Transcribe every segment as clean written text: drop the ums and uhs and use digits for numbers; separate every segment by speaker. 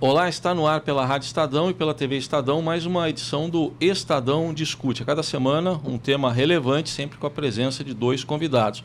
Speaker 1: Olá, está no ar pela Rádio Estadão e pela TV Estadão mais uma edição do Estadão Discute. A cada semana um tema relevante, sempre com a presença de 2 convidados.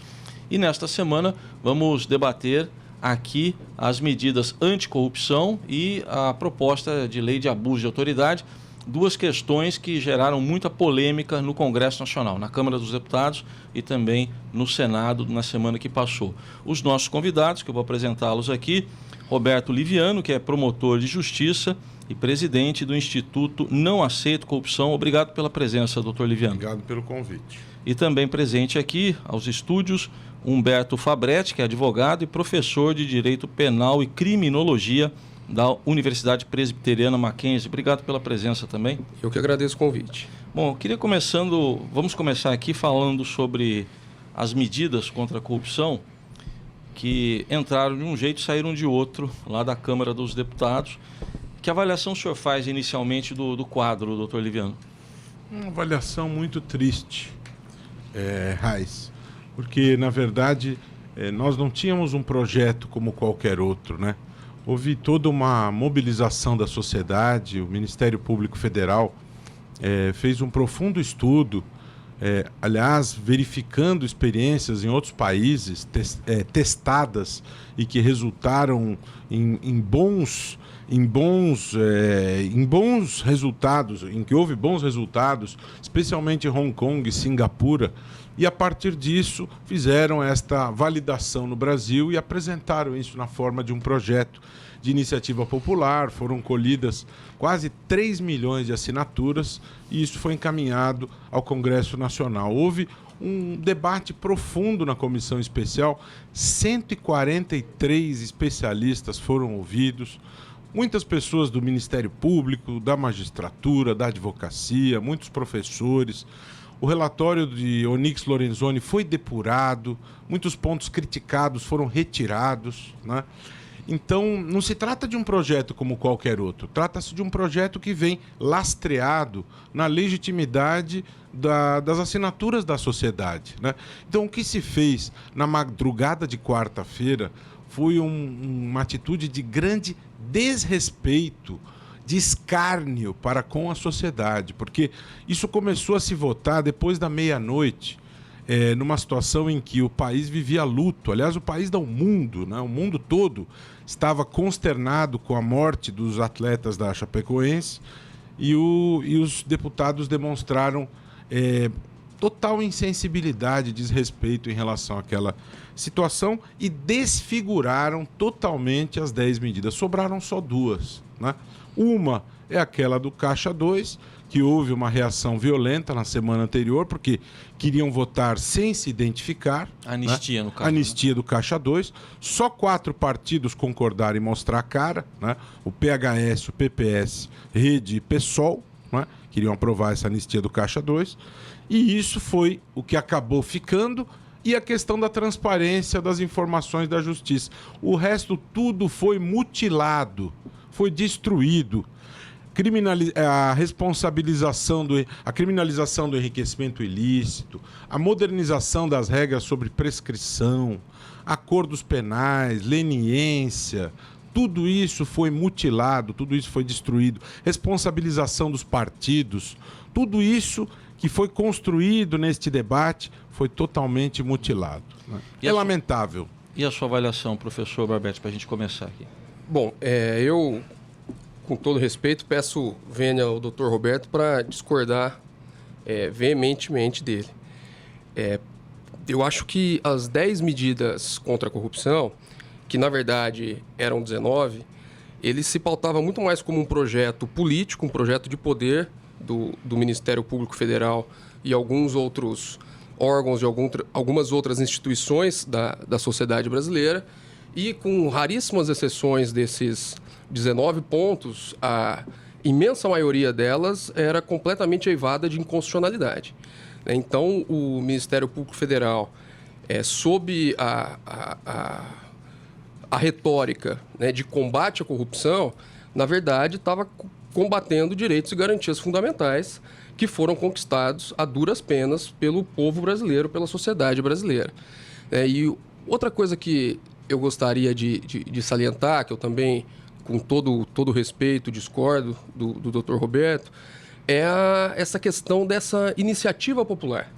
Speaker 1: E nesta semana vamos debater aqui as medidas anticorrupção e a proposta de lei de abuso de autoridade, 2 questões que geraram muita polêmica no Congresso Nacional, na Câmara dos Deputados e também no Senado na semana que passou. Os nossos convidados, que eu vou apresentá-los aqui: Roberto Liviano, que é promotor de justiça e presidente do Instituto Não Aceito Corrupção. Obrigado pela presença, doutor Liviano.
Speaker 2: Obrigado pelo convite.
Speaker 1: E também presente aqui aos estúdios, Humberto Fabretti, que é advogado e professor de Direito Penal e Criminologia da Universidade Presbiteriana Mackenzie. Obrigado pela presença também.
Speaker 3: Eu que agradeço o convite.
Speaker 1: Bom, vamos começar aqui falando sobre as medidas contra a corrupção que entraram de um jeito e saíram de outro lá da Câmara dos Deputados. Que avaliação o senhor faz inicialmente do quadro, doutor Liviano?
Speaker 2: Uma avaliação muito triste, Raiz, porque, na verdade, nós não tínhamos um projeto como qualquer outro, né? Houve toda uma mobilização da sociedade. O Ministério Público Federal fez um profundo estudo, aliás, verificando experiências em outros países testadas e que resultaram em bons resultados, em que houve bons resultados, especialmente em Hong Kong e Singapura. E, a partir disso, fizeram esta validação no Brasil e apresentaram isso na forma de um projeto de iniciativa popular. Foram colhidas quase 3 milhões de assinaturas e isso foi encaminhado ao Congresso Nacional. Houve um debate profundo na comissão especial, 143 especialistas foram ouvidos, muitas pessoas do Ministério Público, da magistratura, da advocacia, muitos professores. O relatório de Onyx Lorenzoni foi depurado, muitos pontos criticados foram retirados, né? Então, não se trata de um projeto como qualquer outro, trata-se de um projeto que vem lastreado na legitimidade das assinaturas da sociedade, né? Então, o que se fez na madrugada de quarta-feira foi uma atitude de grande desrespeito, de escárnio para com a sociedade, porque isso começou a se votar depois da meia-noite, numa situação em que o país vivia luto. Aliás, o país não, o mundo, né? O mundo todo estava consternado com a morte dos atletas da Chapecoense e os deputados demonstraram total insensibilidade, desrespeito em relação àquela situação e desfiguraram totalmente as 10 medidas. Sobraram só 2, né? Uma é aquela do Caixa 2, que houve uma reação violenta na semana anterior, porque queriam votar sem se identificar.
Speaker 1: Anistia,
Speaker 2: né?
Speaker 1: No caso.
Speaker 2: Anistia, né? Do Caixa 2. Só 4 partidos concordaram em mostrar a cara, né? O PHS, o PPS, Rede e PSOL, né? Queriam aprovar essa anistia do Caixa 2. E isso foi o que acabou ficando. E a questão da transparência das informações da Justiça. O resto tudo foi mutilado, foi destruído. A responsabilização, a criminalização do enriquecimento ilícito, a modernização das regras sobre prescrição, acordos penais, leniência, tudo isso foi mutilado, tudo isso foi destruído. Responsabilização dos partidos, tudo isso que foi construído neste debate foi totalmente mutilado, né? É lamentável.
Speaker 1: E a sua avaliação, professor Barbetti, para a gente começar aqui?
Speaker 3: Bom, eu, com todo respeito, peço venha ao doutor Roberto para discordar veementemente dele. Eu acho que as 10 medidas contra a corrupção, que na verdade eram 19, ele se pautava muito mais como um projeto político, um projeto de poder do Ministério Público Federal e alguns outros órgãos de algumas outras instituições da sociedade brasileira, e com raríssimas exceções desses 19 pontos, a imensa maioria delas era completamente eivada de inconstitucionalidade. Então, o Ministério Público Federal, sob a retórica, né, de combate à corrupção, na verdade, estava combatendo direitos e garantias fundamentais que foram conquistados a duras penas pelo povo brasileiro, pela sociedade brasileira. E outra coisa que eu gostaria de salientar, que eu também com todo respeito, discordo do Dr. Roberto, é essa questão dessa iniciativa popular.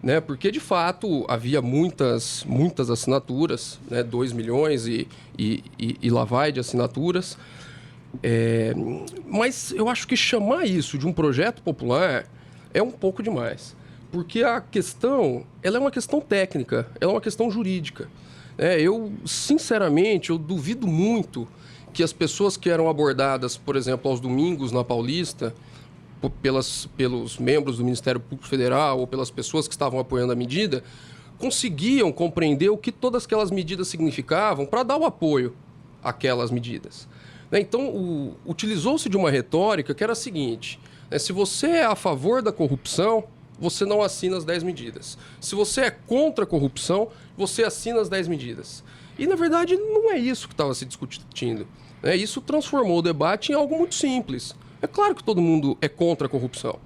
Speaker 3: Né? Porque, de fato, havia muitas assinaturas, né? 2 milhões e lá vai de assinaturas. Mas eu acho que chamar isso de um projeto popular é um pouco demais. Porque a questão, ela é uma questão técnica, ela é uma questão jurídica. Eu, sinceramente, eu duvido muito que as pessoas que eram abordadas, por exemplo, aos domingos na Paulista, pelos membros do Ministério Público Federal ou pelas pessoas que estavam apoiando a medida, conseguiam compreender o que todas aquelas medidas significavam para dar o apoio àquelas medidas. Então, utilizou-se de uma retórica que era a seguinte: se você é a favor da corrupção, você não assina as 10 medidas. Se você é contra a corrupção, você assina as 10 medidas. E, na verdade, não é isso que estava se discutindo. Isso transformou o debate em algo muito simples. É claro que todo mundo é contra a corrupção.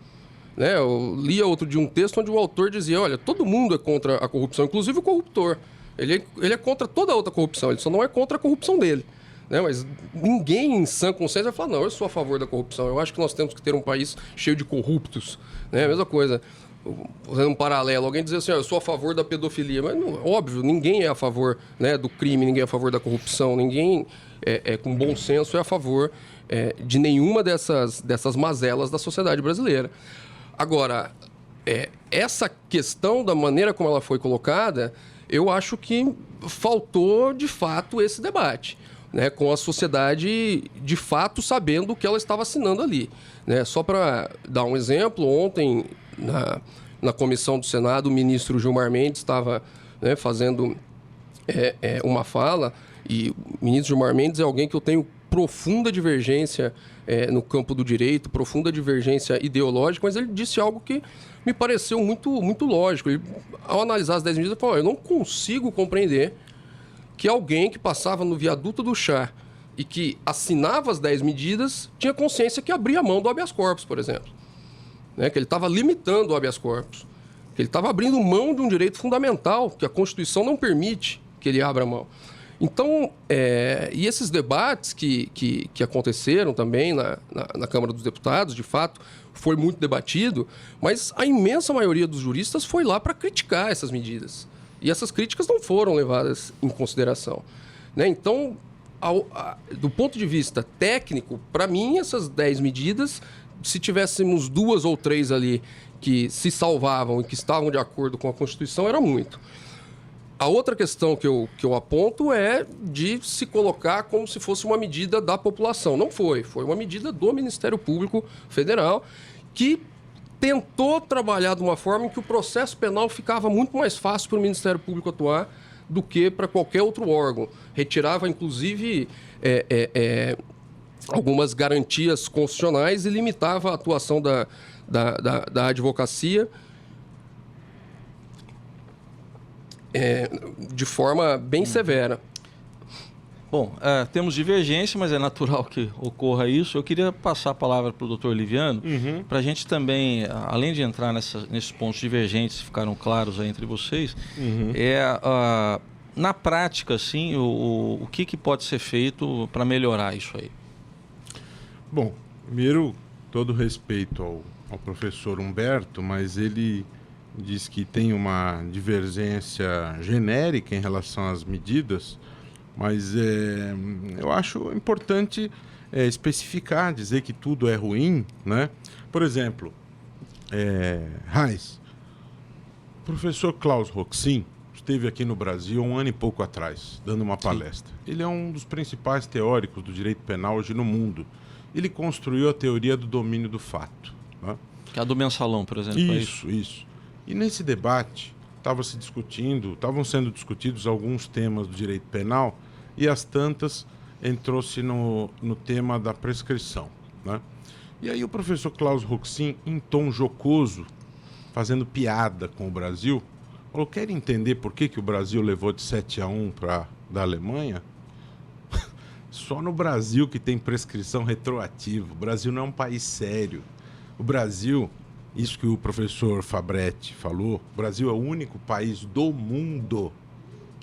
Speaker 3: Eu lia outro dia um texto onde o autor dizia: olha, todo mundo é contra a corrupção, inclusive o corruptor. Ele é contra toda a outra corrupção, ele só não é contra a corrupção dele. Mas ninguém em sã consciência vai falar: não, eu sou a favor da corrupção, eu acho que nós temos que ter um país cheio de corruptos. A mesma coisa, fazendo um paralelo, alguém dizer assim: eu sou a favor da pedofilia. Mas, não, óbvio, ninguém é a favor, do crime, ninguém é a favor da corrupção, ninguém com bom senso é a favor de nenhuma dessas mazelas da sociedade brasileira. Agora, essa questão da maneira como ela foi colocada, eu acho que faltou, de fato, esse debate, com a sociedade, de fato, sabendo o que ela estava assinando ali. Só para dar um exemplo, ontem, na comissão do Senado, o ministro Gilmar Mendes estava fazendo uma fala, e o ministro Gilmar Mendes é alguém que eu tenho profunda divergência no campo do direito, profunda divergência ideológica, mas ele disse algo que me pareceu muito, muito lógico. Ele, ao analisar as 10 medidas, ele falou: eu não consigo compreender que alguém que passava no viaduto do Chá e que assinava as 10 medidas tinha consciência que abria mão do habeas corpus, por exemplo. Que ele estava limitando o habeas corpus, que ele estava abrindo mão de um direito fundamental que a Constituição não permite que ele abra mão. Então, e esses debates que aconteceram também na Câmara dos Deputados, de fato, foi muito debatido, mas a imensa maioria dos juristas foi lá para criticar essas medidas. E essas críticas não foram levadas em consideração. Então, do ponto de vista técnico, para mim, essas 10 medidas, se tivéssemos 2 ou 3 ali que se salvavam e que estavam de acordo com a Constituição, era muito. A outra questão que eu aponto é de se colocar como se fosse uma medida da população. Não foi. Foi uma medida do Ministério Público Federal que tentou trabalhar de uma forma em que o processo penal ficava muito mais fácil para o Ministério Público atuar do que para qualquer outro órgão. Retirava, inclusive, algumas garantias constitucionais e limitava a atuação da advocacia de forma bem severa.
Speaker 1: Bom, temos divergência, mas é natural que ocorra isso. Eu queria passar a palavra para o doutor Liviano, para a gente também, além de entrar nesses pontos divergentes que ficaram claros aí entre vocês, na prática, assim, o que pode ser feito para melhorar isso aí?
Speaker 2: Bom, primeiro, todo respeito ao professor Humberto, mas ele diz que tem uma divergência genérica em relação às medidas, mas eu acho importante especificar, dizer que tudo é ruim, né? Por exemplo, Reis, o professor Klaus Roxin esteve aqui no Brasil há 1 ano e pouco atrás, dando uma palestra. Sim. Ele é um dos principais teóricos do direito penal hoje no mundo. Ele construiu a teoria do domínio do fato, né?
Speaker 1: Que é a do mensalão, por exemplo.
Speaker 2: Isso. E nesse debate estavam sendo discutidos alguns temas do direito penal e às tantas entrou-se no tema da prescrição, né? E aí o professor Klaus Roxin, em tom jocoso, fazendo piada com o Brasil, falou: quer entender por que o Brasil levou de 7-1 da Alemanha? Só no Brasil que tem prescrição retroativa. O Brasil não é um país sério. O Brasil... Isso que o professor Fabretti falou, o Brasil é o único país do mundo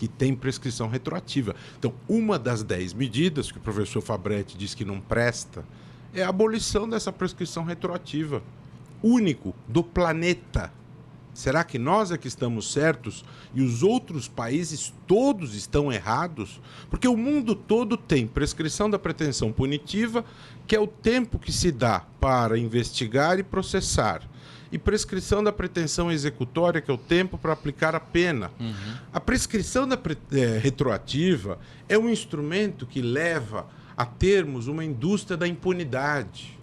Speaker 2: que tem prescrição retroativa. Então, uma das 10 medidas que o professor Fabretti diz que não presta é a abolição dessa prescrição retroativa. Único do planeta. Será que nós é que estamos certos e os outros países todos estão errados? Porque o mundo todo tem prescrição da pretensão punitiva, que é o tempo que se dá para investigar e processar, e prescrição da pretensão executória, que é o tempo para aplicar a pena. A prescrição da retroativa é um instrumento que leva a termos uma indústria da impunidade.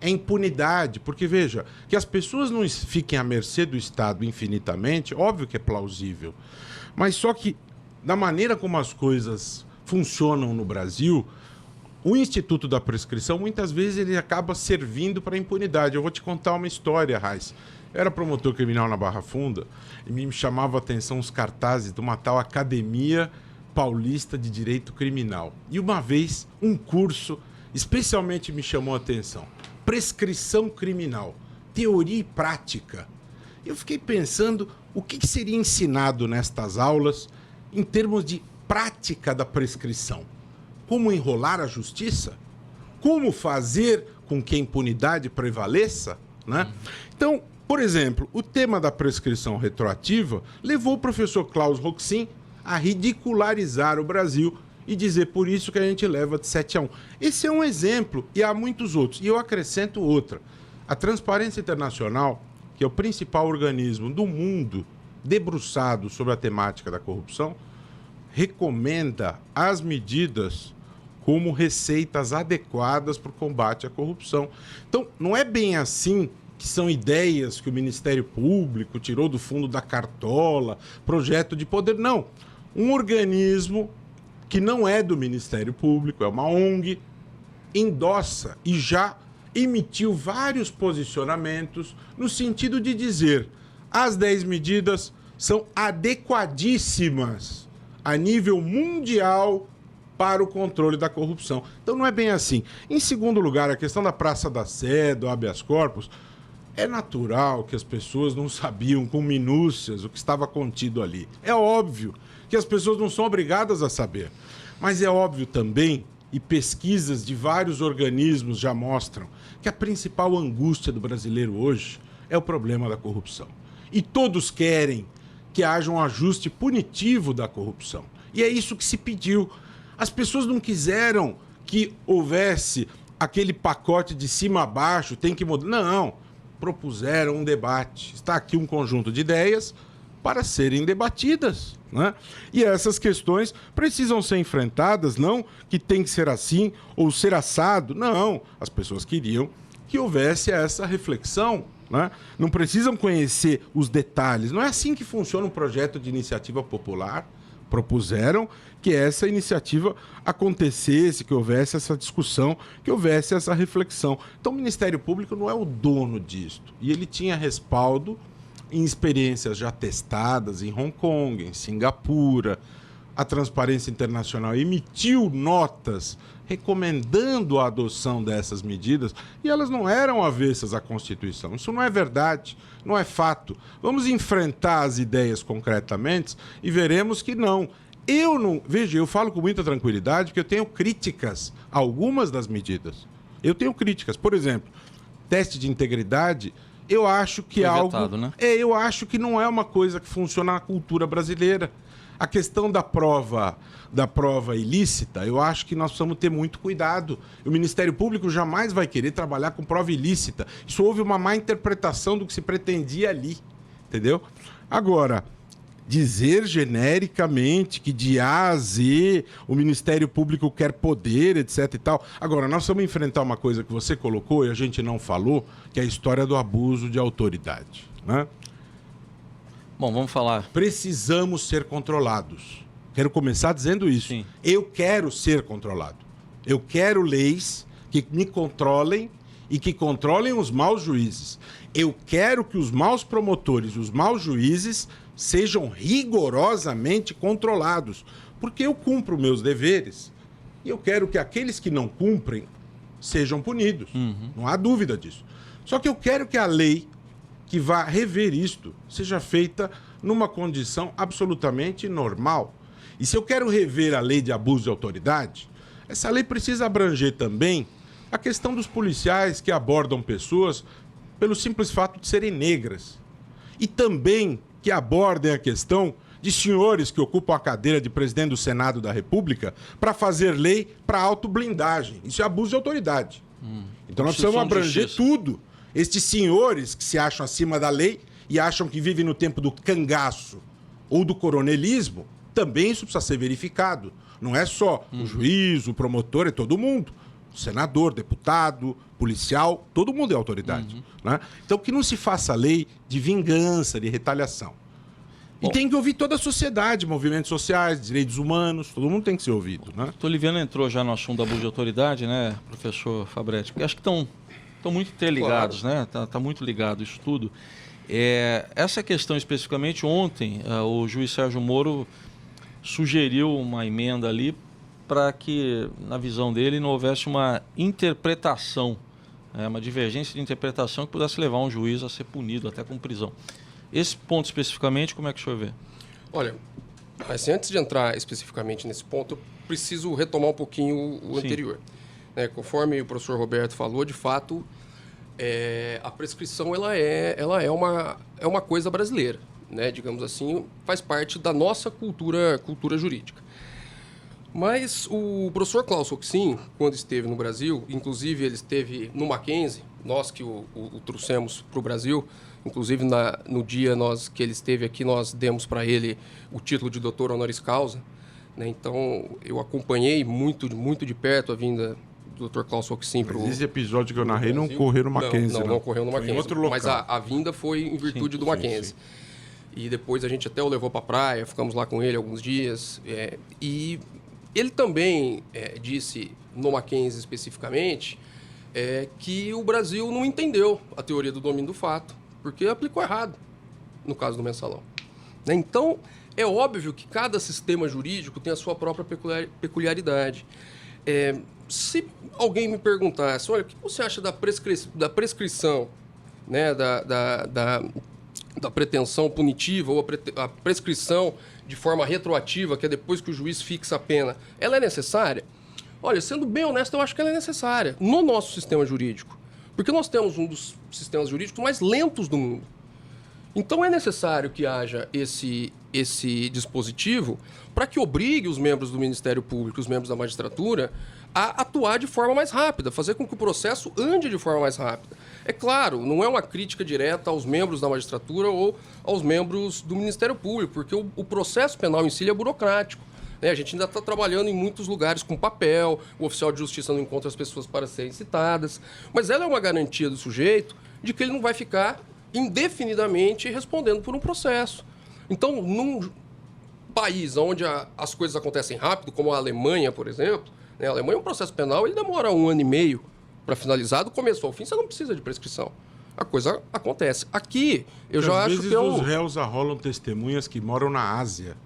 Speaker 2: É impunidade, porque, veja, que as pessoas não fiquem à mercê do Estado infinitamente, óbvio que é plausível. Mas só que, da maneira como as coisas funcionam no Brasil, o Instituto da Prescrição, muitas vezes, ele acaba servindo para a impunidade. Eu vou te contar uma história, Raiz. Eu era promotor criminal na Barra Funda e me chamava a atenção os cartazes de uma tal Academia Paulista de Direito Criminal. E uma vez, um curso especialmente me chamou a atenção. Prescrição criminal, teoria e prática. Eu fiquei pensando o que seria ensinado nestas aulas em termos de prática da prescrição. Como enrolar a justiça? Como fazer com que a impunidade prevaleça? Né? Então, por exemplo, o tema da prescrição retroativa levou o professor Klaus Roxin a ridicularizar o Brasil e dizer por isso que a gente leva de 7-1. Esse é um exemplo e há muitos outros. E eu acrescento outra. A Transparência Internacional, que é o principal organismo do mundo debruçado sobre a temática da corrupção, recomenda as medidas como receitas adequadas para o combate à corrupção. Então, não é bem assim que são ideias que o Ministério Público tirou do fundo da cartola, projeto de poder. Não. Um organismo que não é do Ministério Público, é uma ONG, endossa e já emitiu vários posicionamentos no sentido de dizer as 10 medidas são adequadíssimas a nível mundial para o controle da corrupção. Então não é bem assim. Em segundo lugar, a questão da Praça da Sé, do habeas corpus, é natural que as pessoas não sabiam com minúcias o que estava contido ali. É óbvio que as pessoas não são obrigadas a saber. Mas é óbvio também, e pesquisas de vários organismos já mostram, que a principal angústia do brasileiro hoje é o problema da corrupção. E todos querem que haja um ajuste punitivo da corrupção. E é isso que se pediu. As pessoas não quiseram que houvesse aquele pacote de cima a baixo, tem que mudar. Não, propuseram um debate. Está aqui um conjunto de ideias para serem debatidas, né? E essas questões precisam ser enfrentadas, não que tem que ser assim ou ser assado. Não, as pessoas queriam que houvesse essa reflexão, né? Não precisam conhecer os detalhes. Não é assim que funciona um projeto de iniciativa popular. Propuseram que essa iniciativa acontecesse, que houvesse essa discussão, que houvesse essa reflexão. Então, o Ministério Público não é o dono disto. E ele tinha respaldo em experiências já testadas em Hong Kong, em Singapura. A Transparência Internacional emitiu notas recomendando a adoção dessas medidas e elas não eram avessas à Constituição. Isso não é verdade, não é fato. Vamos enfrentar as ideias concretamente e veremos que não. Veja, eu falo com muita tranquilidade porque eu tenho críticas a algumas das medidas. Eu tenho críticas. Por exemplo, teste de integridade, eu acho que é algo...
Speaker 1: vetado, né?
Speaker 2: Eu acho que não é uma coisa que funciona na cultura brasileira. A questão da prova ilícita, eu acho que nós precisamos ter muito cuidado. O Ministério Público jamais vai querer trabalhar com prova ilícita. Isso houve uma má interpretação do que se pretendia ali, entendeu? Agora, dizer genericamente que de A a Z o Ministério Público quer poder, etc e tal. Agora, nós vamos enfrentar uma coisa que você colocou e a gente não falou, que é a história do abuso de autoridade, né?
Speaker 1: Bom, vamos falar.
Speaker 2: Precisamos ser controlados. Quero começar dizendo isso.
Speaker 1: Sim.
Speaker 2: Eu quero ser controlado. Eu quero leis que me controlem e que controlem os maus juízes. Eu quero que os maus promotores, os maus juízes sejam rigorosamente controlados, porque eu cumpro meus deveres e eu quero que aqueles que não cumprem sejam punidos. Não há dúvida disso. Só que eu quero que a lei que vá rever isto seja feita numa condição absolutamente normal. E se eu quero rever a lei de abuso de autoridade, essa lei precisa abranger também a questão dos policiais que abordam pessoas pelo simples fato de serem negras. E também que abordem a questão de senhores que ocupam a cadeira de presidente do Senado da República para fazer lei para autoblindagem. Isso é abuso de autoridade. Então nós precisamos abranger tudo. Estes senhores que se acham acima da lei e acham que vivem no tempo do cangaço ou do coronelismo, também isso precisa ser verificado. Não é só o juiz, o promotor, é todo mundo. Senador, deputado, policial, todo mundo é autoridade. Né? Então que não se faça lei de vingança, de retaliação. E tem que ouvir toda a sociedade, movimentos sociais, direitos humanos, todo mundo tem que ser ouvido. Né?
Speaker 1: O Oliviano entrou já no assunto do abuso de autoridade, né, professor Fabretti? Porque acho que estão muito interligados, claro. Né? Tá muito ligado isso tudo. Essa questão especificamente, ontem, o juiz Sérgio Moro sugeriu uma emenda ali para que, na visão dele, não houvesse uma interpretação, uma divergência de interpretação que pudesse levar um juiz a ser punido, até com prisão. Esse ponto especificamente, como é que o senhor vê?
Speaker 3: Olha, assim, antes de entrar especificamente nesse ponto, eu preciso retomar um pouquinho o anterior. Conforme o professor Roberto falou, de fato, a prescrição ela é uma coisa brasileira, né? Digamos assim, faz parte da nossa cultura jurídica. Mas o professor Klaus Roxin, quando esteve no Brasil, inclusive ele esteve no Mackenzie, nós que o trouxemos para o Brasil, inclusive no dia que ele esteve aqui, nós demos para ele o título de doutor honoris causa. Né? Então, eu acompanhei muito de perto a vinda do Dr. Klaus Roxin para o
Speaker 2: Esse episódio que eu narrei não ocorreu no Mackenzie.
Speaker 3: Não ocorreu no Mackenzie. Em outro local. Mas a vinda foi em virtude do Mackenzie.
Speaker 2: Sim.
Speaker 3: E depois a gente até o levou para a praia, ficamos lá com ele alguns dias. E ele também disse, no Mackenzie especificamente, que o Brasil não entendeu a teoria do domínio do fato, porque aplicou errado no caso do mensalão. Né? Então, é óbvio que cada sistema jurídico tem a sua própria peculiaridade. Se alguém me perguntasse, olha, o que você acha da prescrição, né, da pretensão punitiva ou a prescrição de forma retroativa, que é depois que o juiz fixa a pena, ela é necessária? Olha, sendo bem honesto, eu acho que ela é necessária no nosso sistema jurídico. Porque nós temos um dos sistemas jurídicos mais lentos do mundo. Então é necessário que haja esse dispositivo para que obrigue os membros do Ministério Público, os membros da magistratura, a atuar de forma mais rápida, fazer com que o processo ande de forma mais rápida. É claro, não é uma crítica direta aos membros da magistratura ou aos membros do Ministério Público, porque o processo penal em si é burocrático. A gente ainda está trabalhando em muitos lugares com papel, o oficial de justiça não encontra as pessoas para serem citadas, mas ela é uma garantia do sujeito de que ele não vai ficar indefinidamente respondendo por um processo. Então, num país onde as coisas acontecem rápido, como a Alemanha, por exemplo, a Alemanha, um processo penal, ele demora 1 ano e meio para finalizar, do começo ao fim, você não precisa de prescrição. A coisa acontece. Aqui, eu já acho que
Speaker 2: os réus arrolam testemunhas que moram na Ásia.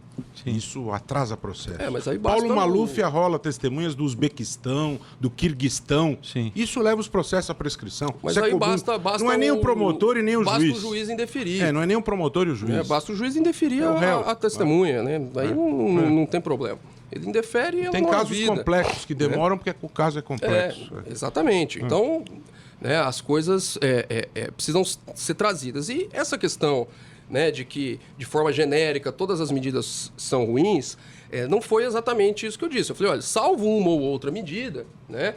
Speaker 2: Sim. Isso atrasa processo.
Speaker 3: Mas aí
Speaker 2: Paulo Maluf arrola testemunhas do Uzbequistão, do Quirguistão.
Speaker 1: Sim.
Speaker 2: Isso leva os processos à prescrição.
Speaker 3: Mas
Speaker 2: isso
Speaker 3: aí basta
Speaker 2: não é nem o promotor e nem o juiz.
Speaker 3: Basta o juiz indeferir.
Speaker 2: Não é nem o promotor e o juiz.
Speaker 3: Basta o juiz indeferir a testemunha. Né? Daí não tem problema. Ele indefere e ela
Speaker 2: tem
Speaker 3: não
Speaker 2: casos
Speaker 3: avida.
Speaker 2: Complexos que demoram porque o caso é complexo.
Speaker 3: Exatamente. Então, as coisas precisam ser trazidas. E essa questão, né, de que, de forma genérica, todas as medidas são ruins, não foi exatamente isso que eu disse. Eu falei, olha, salvo uma ou outra medida, né,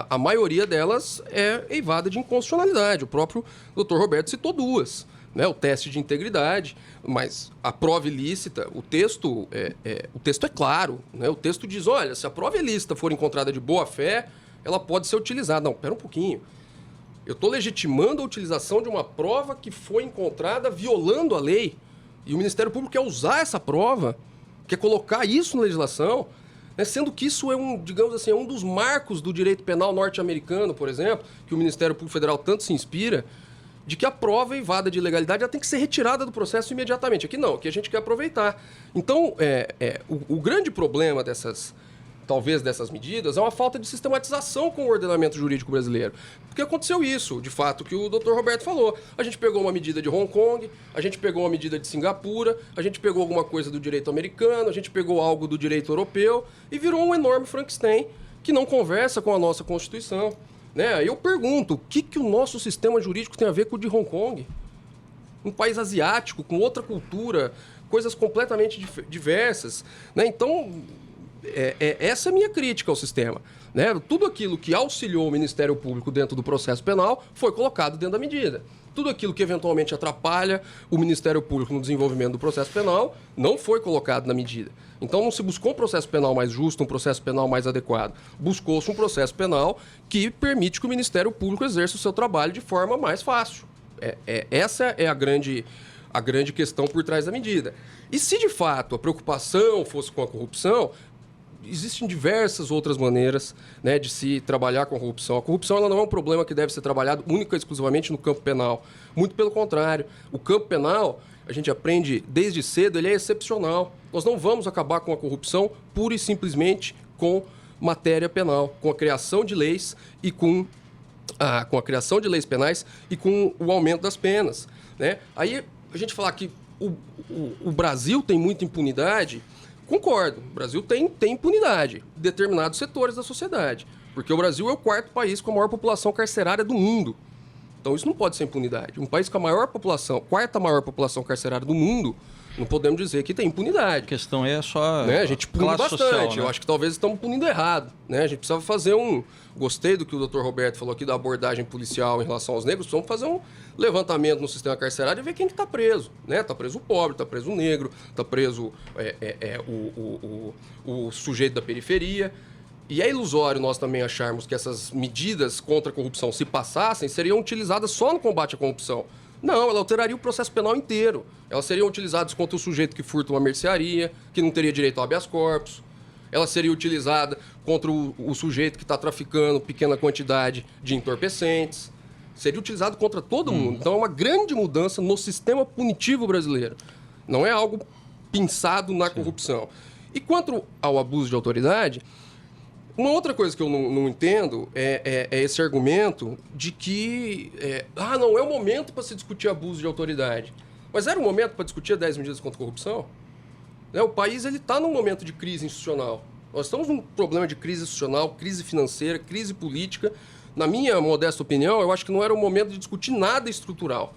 Speaker 3: a maioria delas é eivada de inconstitucionalidade. O próprio Dr. Roberto citou 2. Né, o teste de integridade, mas a prova ilícita, o texto é claro. Né, o texto diz, olha, se a prova ilícita for encontrada de boa-fé, ela pode ser utilizada. Não, espera um pouquinho. Eu estou legitimando a utilização de uma prova que foi encontrada violando a lei. E o Ministério Público quer usar essa prova, quer colocar isso na legislação, né, sendo que isso é digamos assim, um dos marcos do direito penal norte-americano, por exemplo, que o Ministério Público Federal tanto se inspira, de que a prova eivada de ilegalidade já tem que ser retirada do processo imediatamente. Aqui não, aqui a gente quer aproveitar. Então, o grande problema dessas talvez, dessas medidas é uma falta de sistematização com o ordenamento jurídico brasileiro. Porque aconteceu isso, de fato, que o Dr. Roberto falou. A gente pegou uma medida de Hong Kong, a gente pegou uma medida de Singapura, a gente pegou alguma coisa do direito americano, a gente pegou algo do direito europeu e virou um enorme Frankenstein que não conversa com a nossa Constituição. Né? Eu pergunto, o que o nosso sistema jurídico tem a ver com o de Hong Kong? Um país asiático, com outra cultura, coisas completamente diversas. Né? Então, essa é a minha crítica ao sistema. Né? Tudo aquilo que auxiliou o Ministério Público dentro do processo penal foi colocado dentro da medida. Tudo aquilo que eventualmente atrapalha o Ministério Público no desenvolvimento do processo penal não foi colocado na medida. Então não se buscou um processo penal mais justo, um processo penal mais adequado. Buscou-se um processo penal que permite que o Ministério Público exerça o seu trabalho de forma mais fácil. Essa é a grande questão por trás da medida. E se de fato a preocupação fosse com a corrupção, existem diversas outras maneiras, né, de se trabalhar com a corrupção. A corrupção ela não é um problema que deve ser trabalhado única e exclusivamente no campo penal. Muito pelo contrário. O campo penal, a gente aprende desde cedo, ele é excepcional. Nós não vamos acabar com a corrupção pura e simplesmente com matéria penal, com a criação de leis e com a criação de leis penais e com o aumento das penas. Né? Aí a gente falar que o Brasil tem muita impunidade. Concordo, o Brasil tem impunidade em determinados setores da sociedade, porque o Brasil é o 4º país com a maior população carcerária do mundo. Então isso não pode ser impunidade. Um país com a maior população, 4ª maior população carcerária do mundo, não podemos dizer que tem impunidade.
Speaker 1: A questão é só
Speaker 3: né? A gente pune bastante,
Speaker 1: social, né?
Speaker 3: Eu acho que talvez estamos punindo errado. Né? A gente precisa fazer Gostei do que o Dr. Roberto falou aqui da abordagem policial em relação aos negros. Precisamos fazer um levantamento no sistema carcerário e ver quem que está preso. Né? Está preso o pobre, está preso o negro, está preso o sujeito da periferia. E é ilusório nós também acharmos que essas medidas contra a corrupção, se passassem, seriam utilizadas só no combate à corrupção. Não, ela alteraria o processo penal inteiro. Elas seriam utilizadas contra o sujeito que furta uma mercearia, que não teria direito ao habeas corpus. Ela seria utilizada contra o sujeito que está traficando pequena quantidade de entorpecentes. Seria utilizado contra todo mundo. Então é uma grande mudança no sistema punitivo brasileiro. Não é algo pensado na corrupção. E quanto ao abuso de autoridade, uma outra coisa que eu não entendo é esse argumento de que não é o momento para se discutir abuso de autoridade. Mas era o momento para discutir 10 medidas contra a corrupção? O país está num momento de crise institucional. Nós estamos num problema de crise institucional, crise financeira, crise política. Na minha modesta opinião, eu acho que não era o momento de discutir nada estrutural.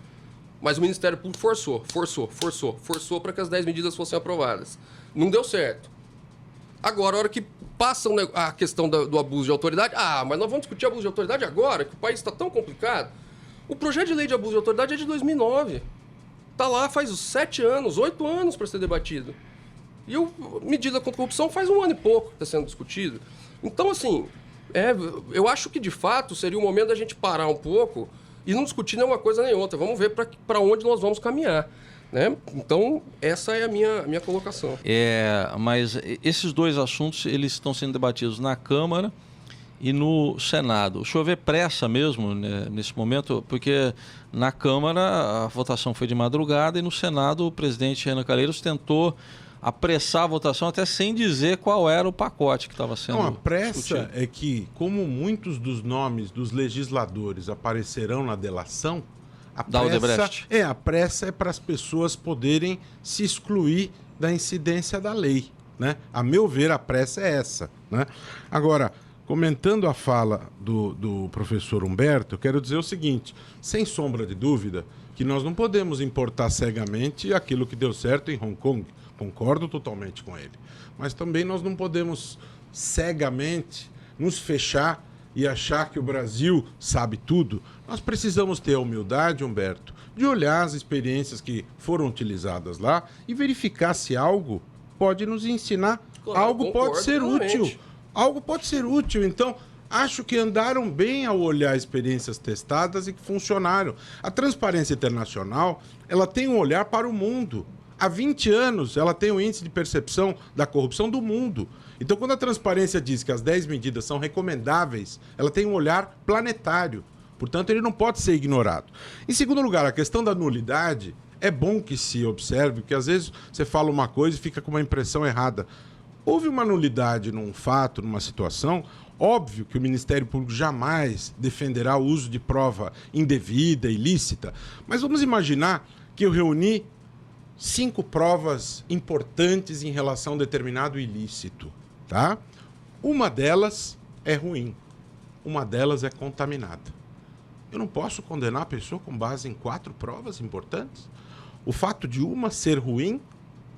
Speaker 3: Mas o Ministério Público forçou para que as 10 medidas fossem aprovadas. Não deu certo. Agora, a hora que passa a questão do abuso de autoridade, mas nós vamos discutir abuso de autoridade agora, que o país está tão complicado. O projeto de lei de abuso de autoridade é de 2009. Está lá faz 7 anos, 8 anos para ser debatido. E a medida contra a corrupção faz 1 ano e pouco que está sendo discutido. Então, assim, eu acho que, de fato, seria o momento da gente parar um pouco e não discutir nenhuma coisa nem outra. Vamos ver para onde nós vamos caminhar. Né? Então, essa é a minha colocação.
Speaker 1: Mas esses dois assuntos eles estão sendo debatidos na Câmara e no Senado. O senhor vê pressa mesmo, né, nesse momento? Porque na Câmara a votação foi de madrugada e no Senado o presidente Renan Calheiros tentou apressar a votação até sem dizer qual era o pacote que estava sendo
Speaker 2: discutido. A pressa
Speaker 1: discutido.
Speaker 2: É que, como muitos dos nomes dos legisladores aparecerão na delação, a pressa é para as pessoas poderem se excluir da incidência da lei. Né? A meu ver, a pressa é essa. Né? Agora, comentando a fala do professor Humberto, eu quero dizer o seguinte, sem sombra de dúvida, que nós não podemos importar cegamente aquilo que deu certo em Hong Kong. Concordo totalmente com ele. Mas também nós não podemos cegamente nos fechar e achar que o Brasil sabe tudo. Nós precisamos ter a humildade, Humberto, de olhar as experiências que foram utilizadas lá e verificar se algo pode nos ensinar.
Speaker 3: Claro,
Speaker 2: algo pode ser útil. Algo pode ser útil. Então, acho que andaram bem ao olhar experiências testadas e que funcionaram. A Transparência Internacional, ela tem um olhar para o mundo. Há 20 anos, ela tem o índice de percepção da corrupção do mundo. Então, quando a Transparência diz que as 10 medidas são recomendáveis, ela tem um olhar planetário. Portanto, ele não pode ser ignorado. Em segundo lugar, a questão da nulidade, é bom que se observe, porque às vezes você fala uma coisa e fica com uma impressão errada. houve uma nulidade num fato, numa situação, óbvio que o Ministério Público jamais defenderá o uso de prova indevida, ilícita, mas vamos imaginar que eu reuni 5 provas importantes em relação a um determinado ilícito, tá? Uma delas é ruim, uma delas é contaminada. Eu não posso condenar a pessoa com base em 4 provas importantes? O fato de uma ser ruim,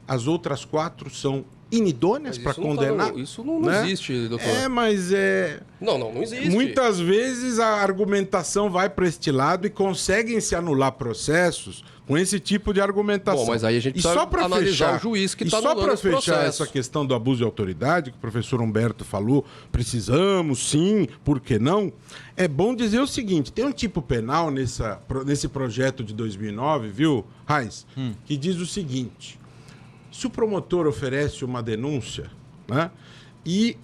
Speaker 2: as outras 4 são inidôneas para condenar?
Speaker 3: Isso não
Speaker 2: né?
Speaker 3: existe, doutor.
Speaker 2: Mas é...
Speaker 3: Não existe.
Speaker 2: Muitas vezes a argumentação vai para este lado e conseguem-se anular processos com esse tipo de argumentação.
Speaker 3: Bom, mas aí a gente
Speaker 2: precisa
Speaker 3: analisar o juiz que está anulando esse processo.
Speaker 2: Só para fechar essa questão do abuso de autoridade, que o professor Humberto falou, precisamos sim, por que não? É bom dizer o seguinte, tem um tipo penal nesse projeto de 2009, viu, Reis, que diz o seguinte: se o promotor oferece uma denúncia, né, e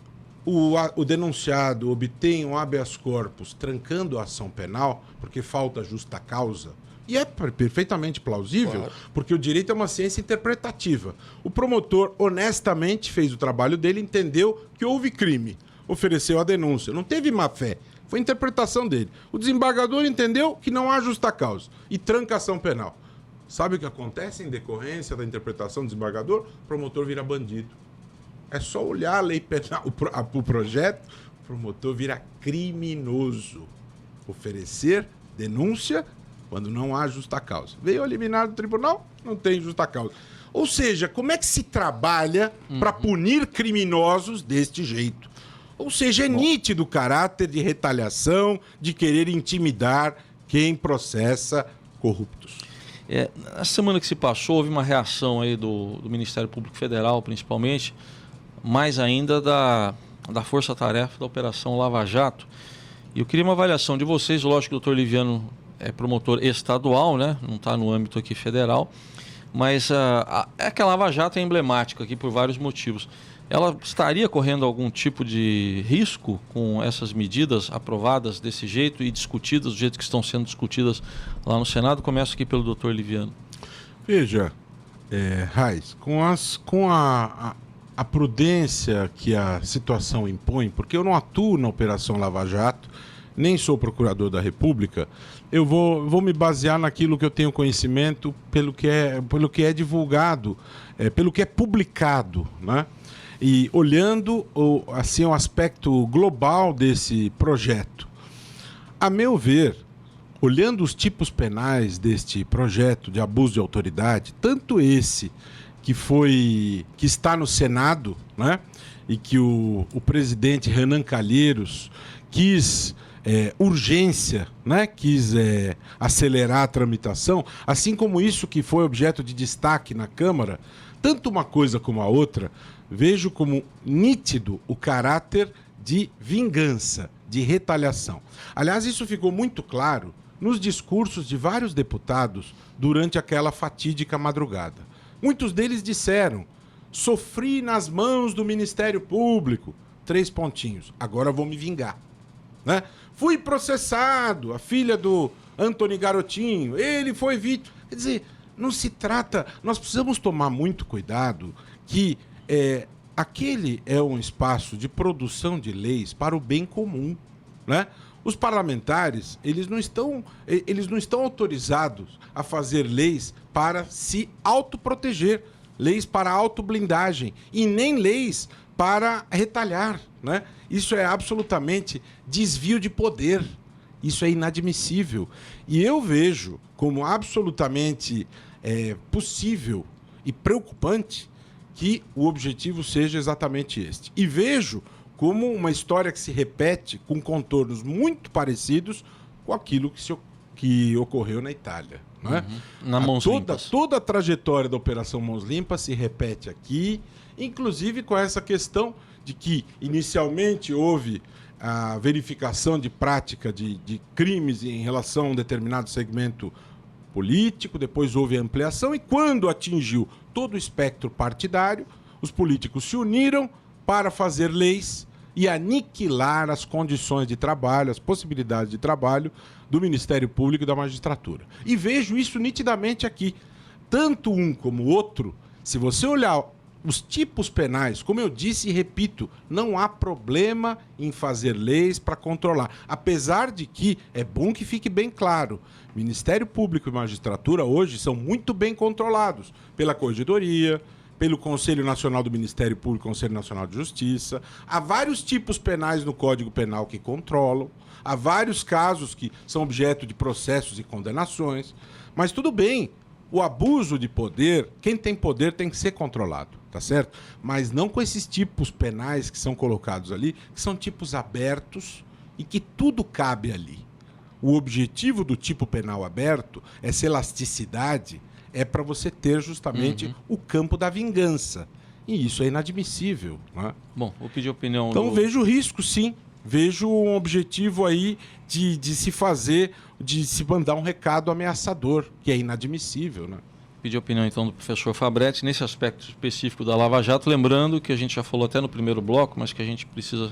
Speaker 2: o denunciado obtém um habeas corpus trancando a ação penal, porque falta justa causa, e é perfeitamente plausível, claro, porque o direito é uma ciência interpretativa. O promotor honestamente fez o trabalho dele, entendeu que houve crime, ofereceu a denúncia, não teve má fé, foi a interpretação dele. O desembargador entendeu que não há justa causa e tranca a ação penal. Sabe o que acontece em decorrência da interpretação do desembargador? O promotor vira bandido. É só olhar a lei penal, o projeto, o promotor vira criminoso. Oferecer denúncia quando não há justa causa. Veio eliminar do tribunal, não tem justa causa. Ou seja, como é que se trabalha para punir criminosos deste jeito? Ou seja, é nítido o caráter de retaliação, de querer intimidar quem processa corruptos.
Speaker 1: Na semana que se passou, houve uma reação aí do Ministério Público Federal, principalmente, mais ainda da Força-Tarefa da Operação Lava Jato. E eu queria uma avaliação de vocês. Lógico que o doutor Liviano é promotor estadual, né? Não está no âmbito aqui federal, mas é que a Lava Jato é emblemática aqui por vários motivos. Ela estaria correndo algum tipo de risco com essas medidas aprovadas desse jeito e discutidas do jeito que estão sendo discutidas lá no Senado? Começo aqui pelo doutor Liviano.
Speaker 2: Veja, Reis, com a prudência que a situação impõe, porque eu não atuo na Operação Lava Jato, nem sou procurador da República, eu vou me basear naquilo que eu tenho conhecimento, pelo que é divulgado, pelo que é publicado, né? E olhando assim, o aspecto global desse projeto. A meu ver, olhando os tipos penais deste projeto de abuso de autoridade, tanto esse que está no Senado, né, e que o presidente Renan Calheiros quis urgência, né, quis acelerar a tramitação, assim como isso que foi objeto de destaque na Câmara, tanto uma coisa como a outra, vejo como nítido o caráter de vingança, de retaliação. Aliás, isso ficou muito claro nos discursos de vários deputados durante aquela fatídica madrugada. Muitos deles disseram: sofri nas mãos do Ministério Público, 3 pontinhos, agora vou me vingar. Né? Fui processado, a filha do Antony Garotinho, ele foi vítima. Quer dizer, não se trata... Nós precisamos tomar muito cuidado que aquele é um espaço de produção de leis para o bem comum, né? Os parlamentares, eles não estão autorizados a fazer leis para se autoproteger, leis para autoblindagem e nem leis para retalhar, né? Isso é absolutamente desvio de poder. Isso é inadmissível. E eu vejo como absolutamente possível e preocupante que o objetivo seja exatamente este. E vejo como uma história que se repete com contornos muito parecidos com aquilo que ocorreu na Itália. Não é?
Speaker 1: Na Mãos Limpas.
Speaker 2: Toda a trajetória da Operação Mãos Limpas se repete aqui, inclusive com essa questão de que inicialmente houve a verificação de prática de crimes em relação a um determinado segmento político, depois houve a ampliação e quando atingiu todo o espectro partidário, os políticos se uniram para fazer leis e aniquilar as condições de trabalho, as possibilidades de trabalho do Ministério Público e da magistratura. E vejo isso nitidamente aqui. Tanto um como o outro, se você olhar os tipos penais, como eu disse e repito, não há problema em fazer leis para controlar. Apesar de que, é bom que fique bem claro, Ministério Público e Magistratura hoje são muito bem controlados pela Corregedoria, pelo Conselho Nacional do Ministério Público e Conselho Nacional de Justiça. Há vários tipos penais no Código Penal que controlam. Há vários casos que são objeto de processos e condenações. Mas tudo bem, o abuso de poder, quem tem poder tem que ser controlado, tá certo? Mas não com esses tipos penais que são colocados ali, que são tipos abertos e que tudo cabe ali. O objetivo do tipo penal aberto, essa elasticidade, é para você ter justamente o campo da vingança. E isso é inadmissível. Né?
Speaker 1: Bom, vou pedir a opinião.
Speaker 2: Então vejo risco, sim. Vejo um objetivo aí de se fazer, de se mandar um recado ameaçador, que é inadmissível. Né?
Speaker 1: Pedir a opinião, então, do professor Fabretti, nesse aspecto específico da Lava Jato, lembrando que a gente já falou até no primeiro bloco, mas que a gente precisa,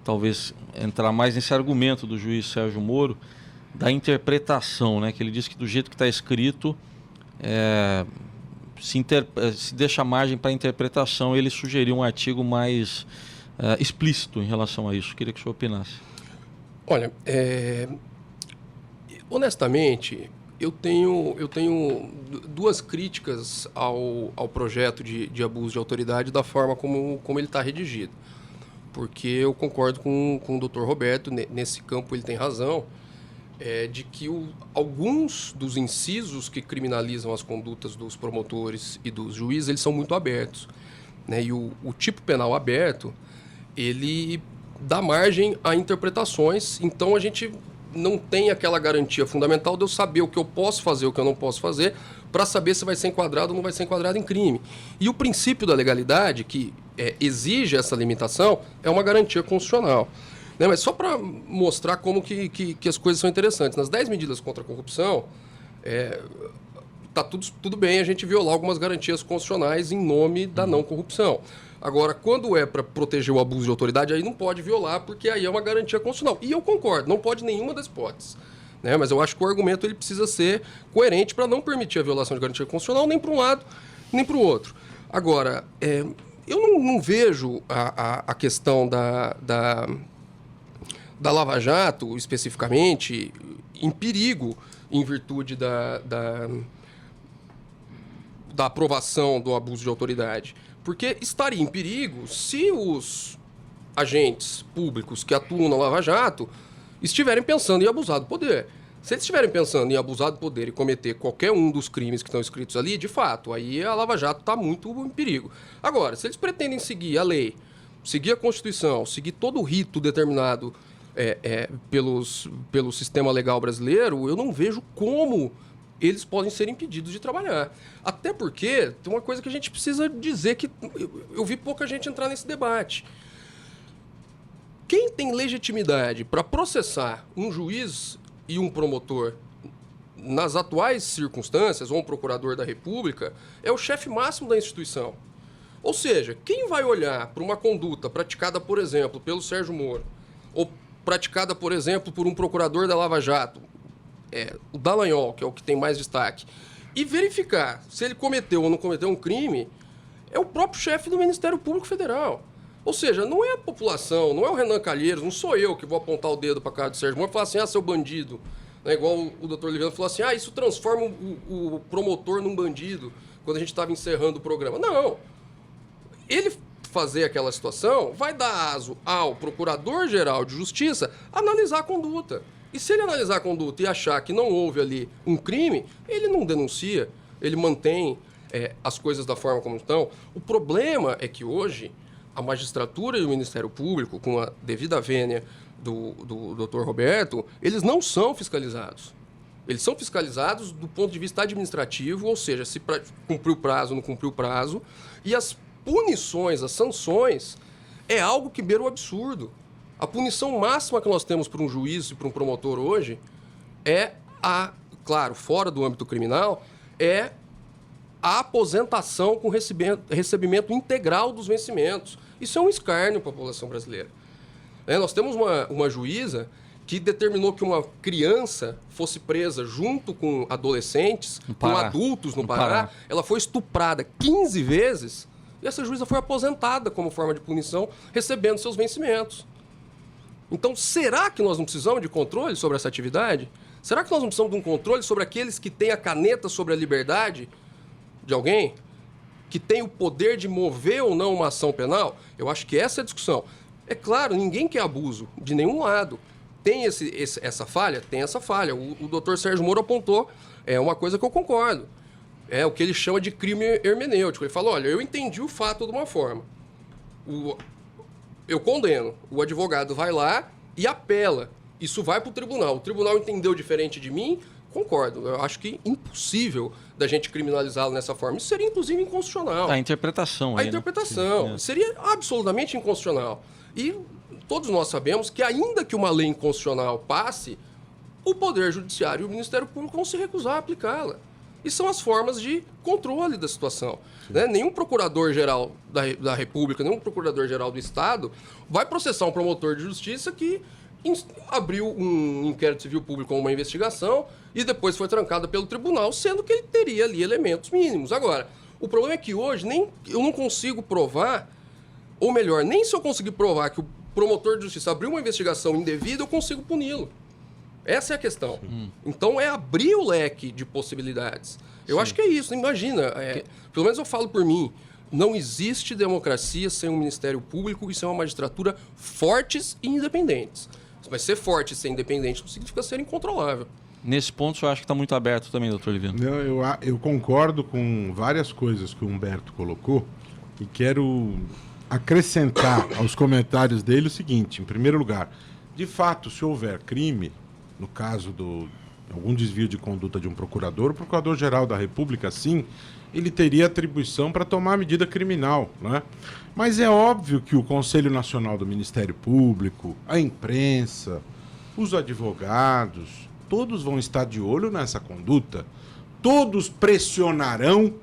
Speaker 1: talvez, entrar mais nesse argumento do juiz Sérgio Moro, da interpretação, né? Que ele diz que do jeito que está escrito, se deixa margem para interpretação. Ele sugeriu um artigo mais explícito em relação a isso. Queria que o senhor opinasse.
Speaker 3: Olha, honestamente, eu tenho duas críticas ao projeto de abuso de autoridade da forma como ele está redigido. Porque eu concordo com o doutor Roberto, nesse campo ele tem razão, de que alguns dos incisos que criminalizam as condutas dos promotores e dos juízes, eles são muito abertos. Né? E o tipo penal aberto, ele dá margem a interpretações, então a gente não tem aquela garantia fundamental de eu saber o que eu posso fazer, o que eu não posso fazer, para saber se vai ser enquadrado ou não vai ser enquadrado em crime. E o princípio da legalidade, que exige essa limitação, é uma garantia constitucional. Né? Mas só para mostrar como que as coisas são interessantes. Nas 10 medidas contra a corrupção, tá tudo bem a gente violar algumas garantias constitucionais em nome da não corrupção. Agora, quando é para proteger o abuso de autoridade, aí não pode violar, porque aí é uma garantia constitucional. E eu concordo, não pode nenhuma das hipóteses. Né? Mas eu acho que o argumento ele precisa ser coerente para não permitir a violação de garantia constitucional nem para um lado, nem para o outro. Agora, eu não vejo a questão da Lava Jato, especificamente, em perigo em virtude da aprovação do abuso de autoridade. Porque estaria em perigo se os agentes públicos que atuam na Lava Jato estiverem pensando em abusar do poder. Se eles estiverem pensando em abusar do poder e cometer qualquer um dos crimes que estão escritos ali, de fato, aí a Lava Jato está muito em perigo. Agora, se eles pretendem seguir a lei, seguir a Constituição, seguir todo o rito determinado pelo sistema legal brasileiro, eu não vejo como eles podem ser impedidos de trabalhar. Até porque tem uma coisa que a gente precisa dizer, que eu vi pouca gente entrar nesse debate. Quem tem legitimidade para processar um juiz e um promotor nas atuais circunstâncias, ou um procurador da República, é o chefe máximo da instituição. Ou seja, quem vai olhar para uma conduta praticada, por exemplo, pelo Sérgio Moro, ou praticada, por exemplo, por um procurador da Lava Jato, o Dallagnol, que é o que tem mais destaque, e verificar se ele cometeu ou não cometeu um crime, é o próprio chefe do Ministério Público Federal. Ou seja, não é a população, não é o Renan Calheiros, não sou eu que vou apontar o dedo para a cara do Sérgio Moro e falar assim, seu bandido. Igual o doutor Liviano falou assim, isso transforma o promotor num bandido, quando a gente estava encerrando o programa. Não. Ele fazer aquela situação vai dar aso ao Procurador-Geral de Justiça analisar a conduta. E se ele analisar a conduta e achar que não houve ali um crime, ele não denuncia, ele mantém as coisas da forma como estão. O problema é que hoje a magistratura e o Ministério Público, com a devida vênia do Dr. Roberto, eles não são fiscalizados. Eles são fiscalizados do ponto de vista administrativo, ou seja, se cumpriu o prazo, não cumpriu o prazo, e as punições, as sanções, é algo que beira o absurdo. A punição máxima que nós temos para um juiz e para um promotor hoje claro, fora do âmbito criminal, é a aposentação com recebimento integral dos vencimentos. Isso é um escárnio para a população brasileira. Nós temos uma juíza que determinou que uma criança fosse presa junto com adolescentes, com adultos no Pará. Ela foi estuprada 15 vezes e essa juíza foi aposentada como forma de punição, recebendo seus vencimentos. Então, será que nós não precisamos de controle sobre essa atividade? Será que nós não precisamos de um controle sobre aqueles que têm a caneta sobre a liberdade de alguém? Que tem o poder de mover ou não uma ação penal? Eu acho que essa é a discussão. É claro, ninguém quer abuso de nenhum lado. Tem essa falha? Tem essa falha. O doutor Sérgio Moro apontou uma coisa que eu concordo. É o que ele chama de crime hermenêutico. Ele fala, olha, eu entendi o fato de uma forma. Eu condeno. O advogado vai lá e apela. Isso vai para o tribunal. O tribunal entendeu diferente de mim? Concordo. Eu acho que impossível da gente criminalizá-lo nessa forma. Isso seria, inclusive, inconstitucional.
Speaker 1: A interpretação.
Speaker 3: A interpretação.
Speaker 1: Né?
Speaker 3: Seria absolutamente inconstitucional. E todos nós sabemos que, ainda que uma lei inconstitucional passe, o Poder Judiciário e o Ministério Público vão se recusar a aplicá-la. E são as formas de controle da situação. Né? Nenhum procurador-geral da República, nenhum procurador-geral do Estado vai processar um promotor de justiça que abriu um inquérito civil público com uma investigação e depois foi trancado pelo tribunal, sendo que ele teria ali elementos mínimos. Agora, o problema é que hoje eu não consigo provar, ou melhor, nem se eu conseguir provar que o promotor de justiça abriu uma investigação indevida, eu consigo puni-lo. Essa é a questão. Então, é abrir o leque de possibilidades. Eu acho que é isso. Imagina, pelo menos eu falo por mim, não existe democracia sem um Ministério Público e sem uma magistratura fortes e independentes. Mas ser forte e ser independente não significa ser incontrolável.
Speaker 1: Nesse ponto, o senhor acha que está muito aberto também, doutor Livino?
Speaker 2: Não, eu concordo com várias coisas que o Humberto colocou e quero acrescentar aos comentários dele o seguinte. Em primeiro lugar, de fato, se houver crime, no caso de algum desvio de conduta de um procurador, o Procurador-Geral da República, sim, ele teria atribuição para tomar medida criminal, né? Mas é óbvio que o Conselho Nacional do Ministério Público, a imprensa, os advogados, todos vão estar de olho nessa conduta, todos pressionarão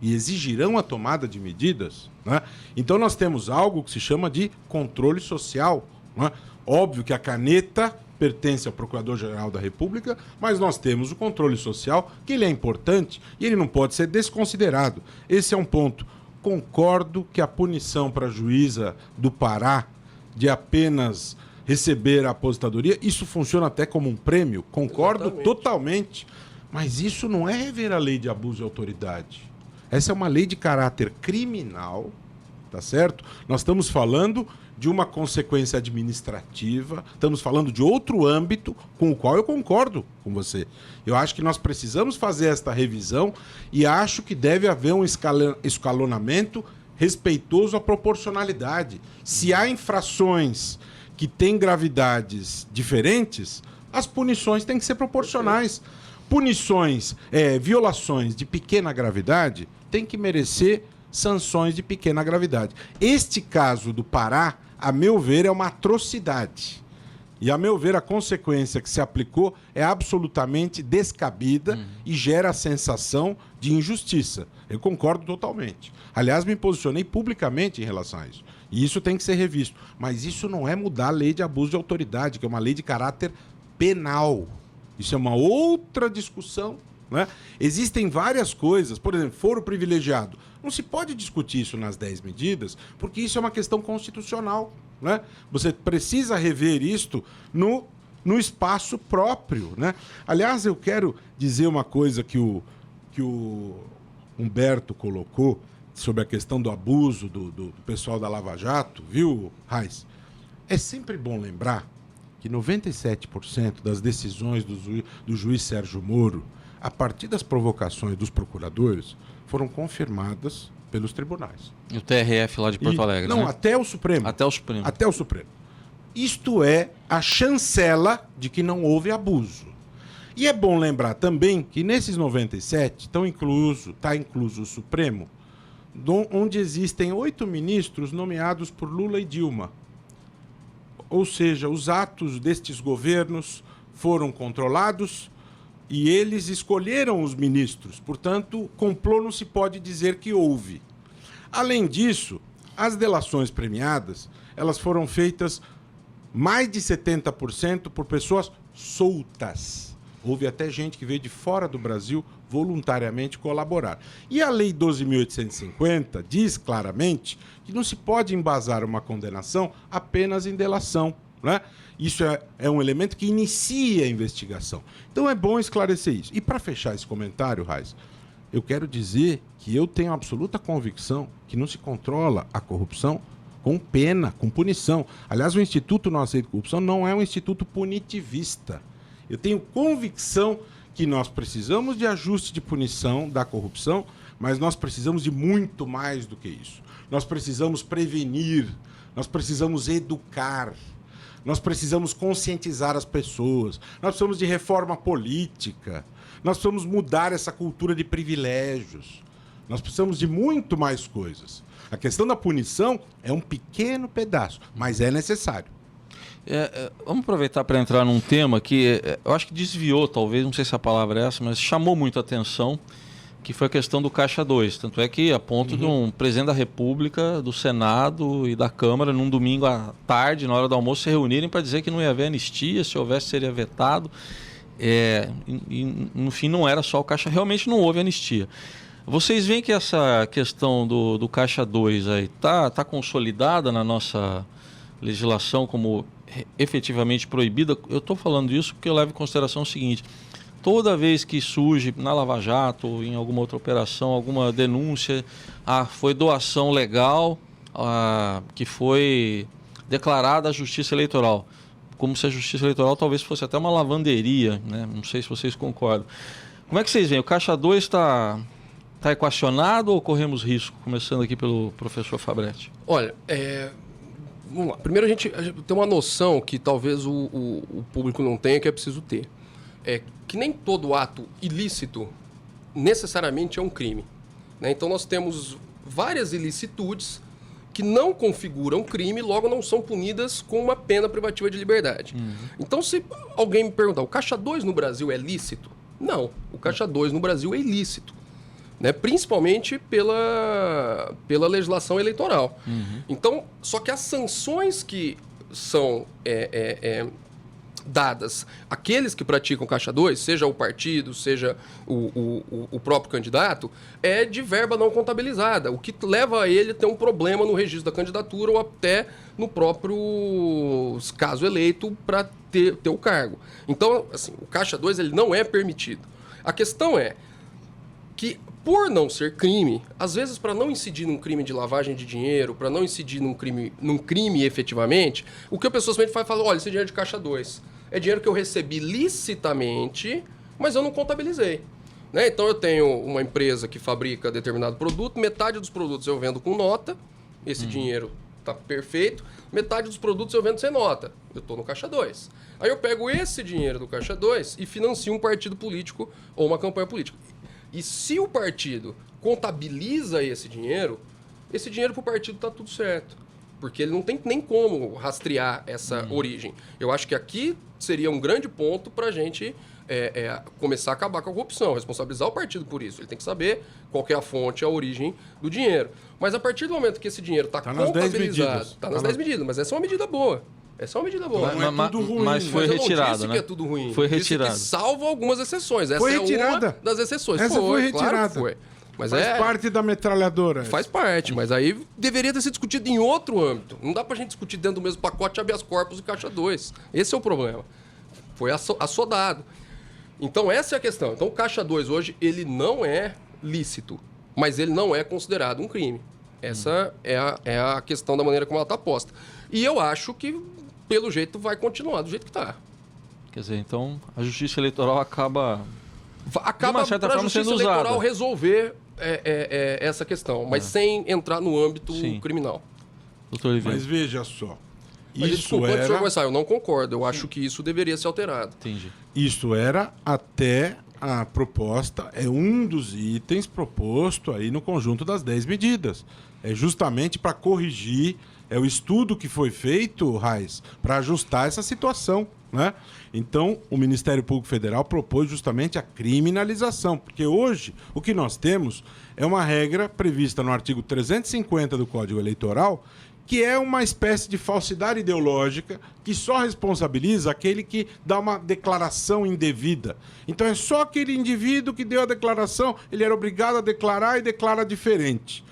Speaker 2: e exigirão a tomada de medidas, né? Então nós temos algo que se chama de controle social, né? Óbvio que a caneta pertence ao Procurador-Geral da República, mas nós temos o controle social, que ele é importante e ele não pode ser desconsiderado. Esse é um ponto. Concordo que a punição para a juíza do Pará de apenas receber a aposentadoria, isso funciona até como um prêmio, concordo totalmente. Mas isso não é rever a lei de abuso de autoridade. Essa é uma lei de caráter criminal, tá certo? Nós estamos falando de uma consequência administrativa, estamos falando de outro âmbito com o qual eu concordo com você. Eu acho que nós precisamos fazer esta revisão e acho que deve haver um escalonamento respeitoso à proporcionalidade. Se há infrações que têm gravidades diferentes, as punições têm que ser proporcionais. Punições, violações de pequena gravidade têm que merecer sanções de pequena gravidade. Este caso do Pará, a meu ver, é uma atrocidade. E, a meu ver, a consequência que se aplicou é absolutamente descabida e gera a sensação de injustiça. Eu concordo totalmente. Aliás, me posicionei publicamente em relação a isso. E isso tem que ser revisto. Mas isso não é mudar a lei de abuso de autoridade, que é uma lei de caráter penal. Isso é uma outra discussão, né? Existem várias coisas, por exemplo, foro privilegiado. Não se pode discutir isso nas 10 medidas, porque isso é uma questão constitucional, né? Você precisa rever isto no espaço próprio, né? Aliás, eu quero dizer uma coisa que o Humberto colocou sobre a questão do abuso do pessoal da Lava Jato, viu, Reis? É sempre bom lembrar que 97% das decisões do juiz Sérgio Moro, a partir das provocações dos procuradores, foram confirmadas pelos tribunais.
Speaker 1: E o TRF lá de Porto Alegre,
Speaker 2: não,
Speaker 1: né?
Speaker 2: até o Supremo.
Speaker 1: Até o Supremo.
Speaker 2: Até o Supremo. Isto é a chancela de que não houve abuso. E é bom lembrar também que nesses 97 está incluso o Supremo, onde existem 8 ministros nomeados por Lula e Dilma. Ou seja, os atos destes governos foram controlados e eles escolheram os ministros. Portanto, complô não se pode dizer que houve. Além disso, as delações premiadas, elas foram feitas mais de 70% por pessoas soltas. Houve até gente que veio de fora do Brasil voluntariamente colaborar. E a Lei 12.850 diz claramente que não se pode embasar uma condenação apenas em delação, né? Isso é um elemento que inicia a investigação. Então é bom esclarecer isso. E para fechar esse comentário, Raiz, eu quero dizer que eu tenho absoluta convicção que não se controla a corrupção com pena, com punição. Aliás, o Instituto Não Aceita Corrupção não é um instituto punitivista. Eu tenho convicção que nós precisamos de ajuste de punição da corrupção, mas nós precisamos de muito mais do que isso. Nós precisamos prevenir, nós precisamos educar, nós precisamos conscientizar as pessoas, nós precisamos de reforma política, nós precisamos mudar essa cultura de privilégios, nós precisamos de muito mais coisas. A questão da punição é um pequeno pedaço, mas é necessário.
Speaker 1: Vamos aproveitar para entrar num tema que eu acho que desviou, talvez, não sei se a palavra é essa, mas chamou muito a atenção, que foi a questão do Caixa 2. Tanto é que a ponto de um presidente da República, do Senado e da Câmara, num domingo à tarde, na hora do almoço, se reunirem para dizer que não ia haver anistia, se houvesse seria vetado. E no fim não era só o Caixa, realmente não houve anistia. Vocês veem que essa questão do Caixa 2 aí tá consolidada na nossa legislação como efetivamente proibida? Eu estou falando isso porque eu levo em consideração o seguinte: toda vez que surge na Lava Jato ou em alguma outra operação, alguma denúncia, foi doação legal que foi declarada à Justiça Eleitoral. Como se a Justiça Eleitoral talvez fosse até uma lavanderia, né? Não sei se vocês concordam. Como é que vocês veem? O Caixa 2 está equacionado ou corremos risco? Começando aqui pelo professor Fabretti.
Speaker 3: Olha, vamos lá. Primeiro a gente tem uma noção que talvez o público não tenha, que é preciso ter. Que nem todo ato ilícito necessariamente é um crime, né? Então nós temos várias ilicitudes que não configuram crime, logo não são punidas com uma pena privativa de liberdade. Então, se alguém me perguntar, o Caixa 2 no Brasil é lícito? Não, o Caixa 2 no Brasil é ilícito, né? Principalmente pela legislação eleitoral. Então, só que as sanções que são dadas àqueles que praticam Caixa 2, seja o partido, seja o próprio candidato, é de verba não contabilizada, o que leva a ele a ter um problema no registro da candidatura ou até no próprio caso eleito para ter o cargo. Então, assim, o Caixa 2 ele não é permitido. A questão é que, por não ser crime, às vezes para não incidir num crime de lavagem de dinheiro, para não incidir num crime efetivamente, o que a pessoa simplesmente faz, olha, esse dinheiro é de Caixa 2 é dinheiro que eu recebi licitamente, mas eu não contabilizei, né? Então eu tenho uma empresa que fabrica determinado produto, metade dos produtos eu vendo com nota, esse dinheiro está perfeito, metade dos produtos eu vendo sem nota, eu estou no Caixa 2. Aí eu pego esse dinheiro do Caixa 2 e financio um partido político ou uma campanha política. E se o partido contabiliza esse dinheiro para o partido está tudo certo. Porque ele não tem nem como rastrear essa origem. Eu acho que aqui seria um grande ponto para a gente começar a acabar com a corrupção, responsabilizar o partido por isso. Ele tem que saber qual que é a fonte, a origem do dinheiro. Mas a partir do momento que esse dinheiro está contabilizado... Está nas 10 medidas, mas essa é uma medida boa. Essa é uma medida boa.
Speaker 2: Não é tudo ruim.
Speaker 1: Mas foi retirado, né?
Speaker 3: Que é tudo ruim.
Speaker 1: Foi retirado.
Speaker 3: Disse que salvo algumas exceções. Essa
Speaker 2: foi retirada.
Speaker 3: É uma das exceções.
Speaker 2: Essa foi retirada.
Speaker 3: Claro que foi. Mas
Speaker 2: faz parte da metralhadora.
Speaker 3: Faz parte, mas aí deveria ter sido discutido em outro âmbito. Não dá pra gente discutir dentro do mesmo pacote habeas corpus e Caixa 2. Esse é o problema. Foi assodado. Então essa é a questão. Então o Caixa 2 hoje, ele não é lícito, mas ele não é considerado um crime. Essa é a questão da maneira como ela está posta. E eu acho que, pelo jeito, vai continuar do jeito que está.
Speaker 1: Quer dizer, então a Justiça Eleitoral acaba
Speaker 3: de uma certa forma, Justiça Eleitoral resolver essa questão, mas sem entrar no âmbito criminal.
Speaker 1: Doutor Oliveira.
Speaker 2: Mas veja só.
Speaker 3: Eu não concordo. Eu acho que isso deveria ser alterado.
Speaker 1: Entendi.
Speaker 2: Isso era até a proposta, é um dos itens proposto aí no conjunto das 10 medidas. É justamente para corrigir, é o estudo que foi feito, Raiz, para ajustar essa situação, né? Então, o Ministério Público Federal propôs justamente a criminalização, porque hoje o que nós temos é uma regra prevista no artigo 350 do Código Eleitoral que é uma espécie de falsidade ideológica que só responsabiliza aquele que dá uma declaração indevida. Então é só aquele indivíduo que deu a declaração, ele era obrigado a declarar e declara diferente.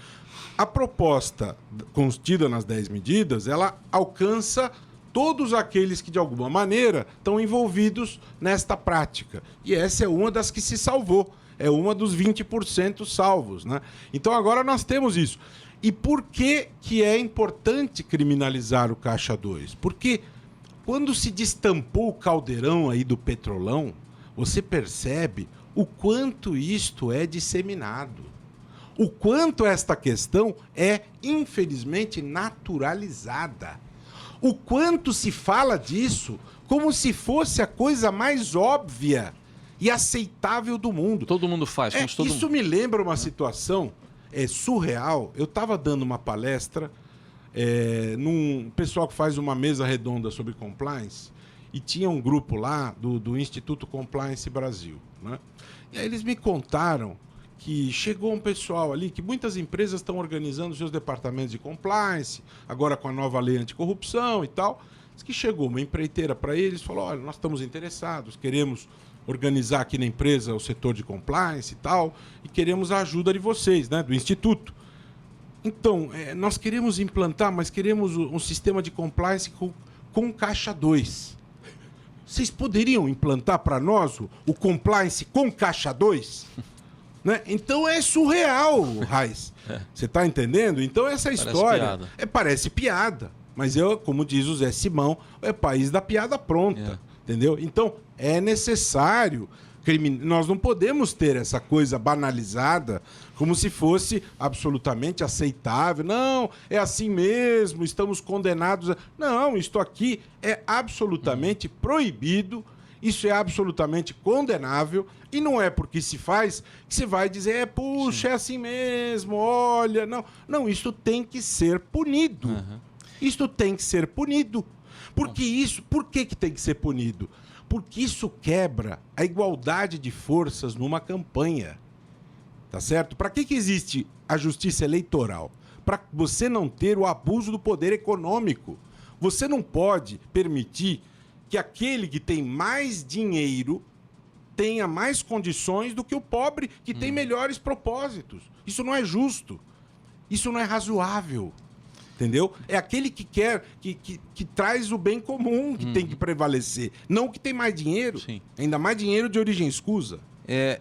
Speaker 2: A proposta contida nas 10 medidas, ela alcança todos aqueles que, de alguma maneira, estão envolvidos nesta prática. E essa é uma das que se salvou. É uma dos 20% salvos, né? Então agora nós temos isso. E por que é importante criminalizar o Caixa 2? Porque quando se destampou o caldeirão aí do Petrolão, você percebe o quanto isto é disseminado. O quanto esta questão é, infelizmente, naturalizada. O quanto se fala disso como se fosse a coisa mais óbvia e aceitável do mundo.
Speaker 1: Todo mundo faz.
Speaker 2: Isso me lembra uma situação surreal. Eu estava dando uma palestra num pessoal que faz uma mesa redonda sobre compliance e tinha um grupo lá do Instituto Compliance Brasil, né? E aí eles me contaram que chegou um pessoal ali, que muitas empresas estão organizando seus departamentos de compliance, agora com a nova lei anticorrupção e tal. Diz que chegou uma empreiteira para eles e falou: olha, nós estamos interessados, queremos organizar aqui na empresa o setor de compliance e tal, e queremos a ajuda de vocês, né, do Instituto. Então, nós queremos implantar, mas queremos um sistema de compliance com Caixa 2. Vocês poderiam implantar para nós o compliance com Caixa 2? Né? Então é surreal, Raiz. Você está entendendo? Então essa história parece piada. Mas como diz o Zé Simão, é país da piada pronta. Entendeu? Então é necessário. Nós não podemos ter essa coisa banalizada como se fosse absolutamente aceitável. Não, é assim mesmo, estamos condenados. Não, isto aqui é absolutamente proibido. Isso é absolutamente condenável e não é porque se faz que você vai dizer, puxa, é assim mesmo, olha, não. Não, isso tem que ser punido. Isso tem que ser punido. Por que tem que ser punido? Porque isso quebra a igualdade de forças numa campanha. Tá certo? Para que existe a justiça eleitoral? Para você não ter o abuso do poder econômico. Você não pode permitir que aquele que tem mais dinheiro tenha mais condições do que o pobre que tem melhores propósitos. Isso não é justo. Isso não é razoável. Entendeu? É aquele que quer, que traz o bem comum que tem que prevalecer. Não o que tem mais dinheiro.
Speaker 1: Sim.
Speaker 2: Ainda mais dinheiro de origem escusa.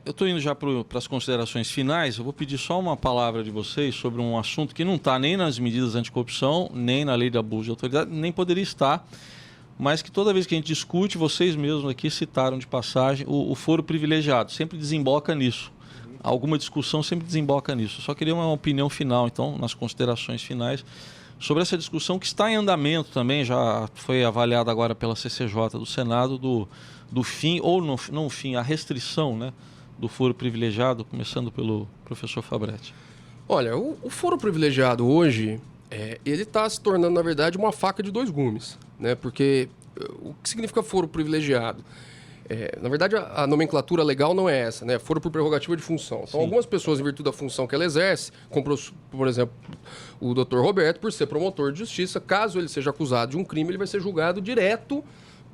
Speaker 1: Eu estou indo já para as considerações finais. Eu vou pedir só uma palavra de vocês sobre um assunto que não está nem nas medidas anticorrupção, nem na lei de abuso de autoridade, nem poderia estar, mas que toda vez que a gente discute, vocês mesmos aqui citaram de passagem, o foro privilegiado. Sempre desemboca nisso. Alguma discussão sempre desemboca nisso. Eu só queria uma opinião final, então, nas considerações finais, sobre essa discussão que está em andamento também, já foi avaliada agora pela CCJ do Senado, do fim, ou não fim, a restrição, né, do foro privilegiado, começando pelo professor Fabretti.
Speaker 3: Olha, o foro privilegiado hoje, ele está se tornando, na verdade, uma faca de dois gumes, né? Porque o que significa foro privilegiado? Na verdade, a nomenclatura legal não é essa, né? Foro por prerrogativa de função. Então, algumas pessoas, em virtude da função que ela exerce, como, por exemplo, o Dr. Roberto, por ser promotor de justiça, caso ele seja acusado de um crime, ele vai ser julgado direto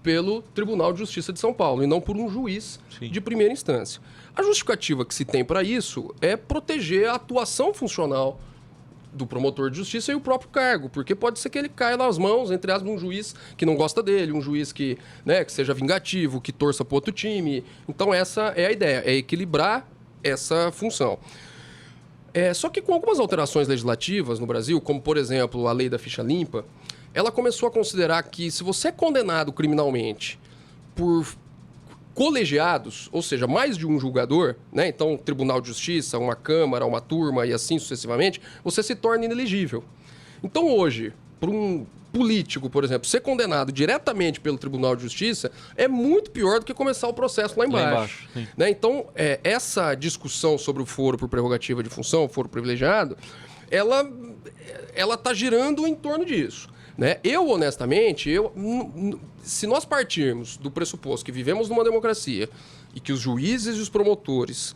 Speaker 3: pelo Tribunal de Justiça de São Paulo, e não por um juiz de primeira instância. A justificativa que se tem para isso é proteger a atuação funcional do promotor de justiça e o próprio cargo, porque pode ser que ele caia nas mãos, entre aspas, de um juiz que não gosta dele, um juiz que seja vingativo, que torça para outro time. Então essa é a ideia, é equilibrar essa função. Só que com algumas alterações legislativas no Brasil, como por exemplo a lei da ficha limpa, ela começou a considerar que se você é condenado criminalmente por colegiados, ou seja, mais de um julgador, né? Então, Tribunal de Justiça, uma Câmara, uma turma e assim sucessivamente, você se torna inelegível. Então, hoje, para um político, por exemplo, ser condenado diretamente pelo Tribunal de Justiça é muito pior do que começar o processo lá embaixo. Né? Então, essa discussão sobre o foro por prerrogativa de função, o foro privilegiado, ela está girando em torno disso. Né? Eu, honestamente, se nós partirmos do pressuposto que vivemos numa democracia e que os juízes e os promotores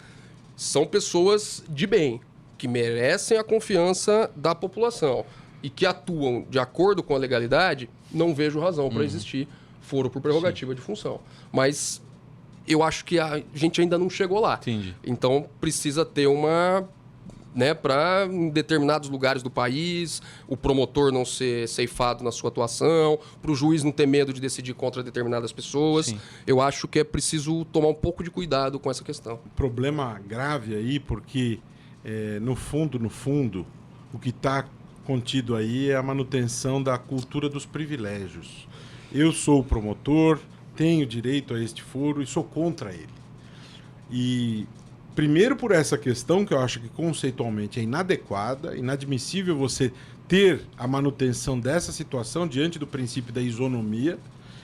Speaker 3: são pessoas de bem, que merecem a confiança da população, e que atuam de acordo com a legalidade, não vejo razão para existir foro por prerrogativa de função. Mas eu acho que a gente ainda não chegou lá.
Speaker 1: Entendi.
Speaker 3: Então precisa ter uma... né, para em determinados lugares do país, o promotor não ser ceifado na sua atuação, para o juiz não ter medo de decidir contra determinadas pessoas.
Speaker 1: Sim.
Speaker 3: Eu acho que é preciso tomar um pouco de cuidado com essa questão.
Speaker 2: Problema grave aí, porque no fundo, o que está contido aí é a manutenção da cultura dos privilégios. Eu sou o promotor, tenho direito a este foro e sou contra ele. E primeiro por essa questão que eu acho que conceitualmente é inadequada, inadmissível você ter a manutenção dessa situação diante do princípio da isonomia.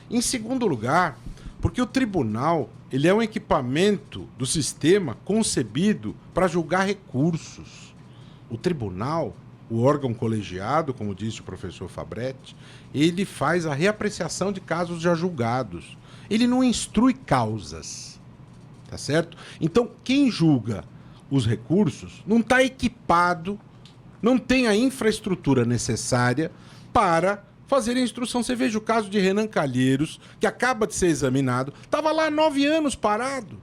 Speaker 2: Em segundo lugar, porque o tribunal ele é um equipamento do sistema concebido para julgar recursos. O tribunal, o órgão colegiado, como disse o professor Fabretti, ele faz a reapreciação de casos já julgados. Ele não instrui causas. Tá certo? Então, quem julga os recursos não está equipado, não tem a infraestrutura necessária para fazer a instrução. Você veja o caso de Renan Calheiros, que acaba de ser examinado, estava lá há 9 anos parado.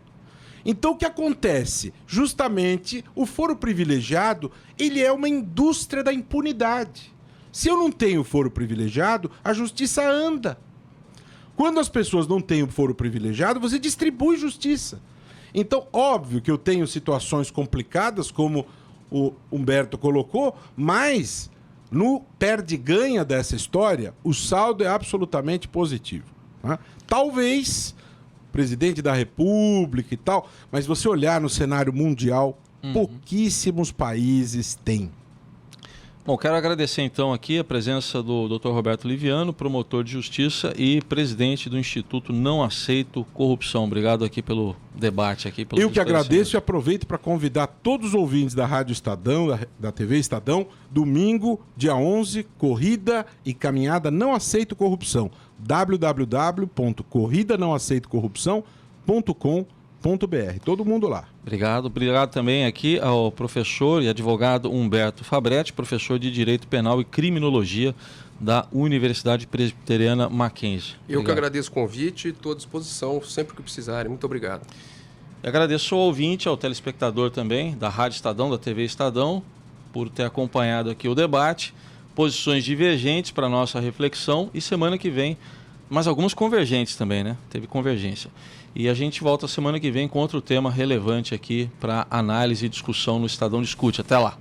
Speaker 2: Então, o que acontece? Justamente, o foro privilegiado, ele é uma indústria da impunidade. Se eu não tenho foro privilegiado, a justiça anda. Quando as pessoas não têm o foro privilegiado, você distribui justiça. Então, óbvio que eu tenho situações complicadas, como o Humberto colocou, mas no perde-ganha dessa história, o saldo é absolutamente positivo. Né? Talvez presidente da República e tal, mas você olhar no cenário mundial, pouquíssimos países têm.
Speaker 1: Bom, quero agradecer então aqui a presença do Dr. Roberto Liviano, promotor de justiça e presidente do Instituto Não Aceito Corrupção. Obrigado aqui pelo debate.
Speaker 2: Eu que agradeço e aproveito para convidar todos os ouvintes da Rádio Estadão, da TV Estadão, domingo, dia 11, Corrida e Caminhada Não Aceito Corrupção. www.corridanãoaceitocorrupção.com.br. Todo mundo lá.
Speaker 1: Obrigado também aqui ao professor e advogado Humberto Fabretti, professor de Direito Penal e Criminologia da Universidade Presbiteriana Mackenzie.
Speaker 3: Eu que agradeço o convite e estou à disposição sempre que precisarem. Muito obrigado.
Speaker 1: E agradeço ao ouvinte, ao telespectador também da Rádio Estadão, da TV Estadão, por ter acompanhado aqui o debate. Posições divergentes para a nossa reflexão e semana que vem, mas algumas convergentes também, né? Teve convergência. E a gente volta semana que vem com outro tema relevante aqui para análise e discussão no Estadão Discute. Até lá!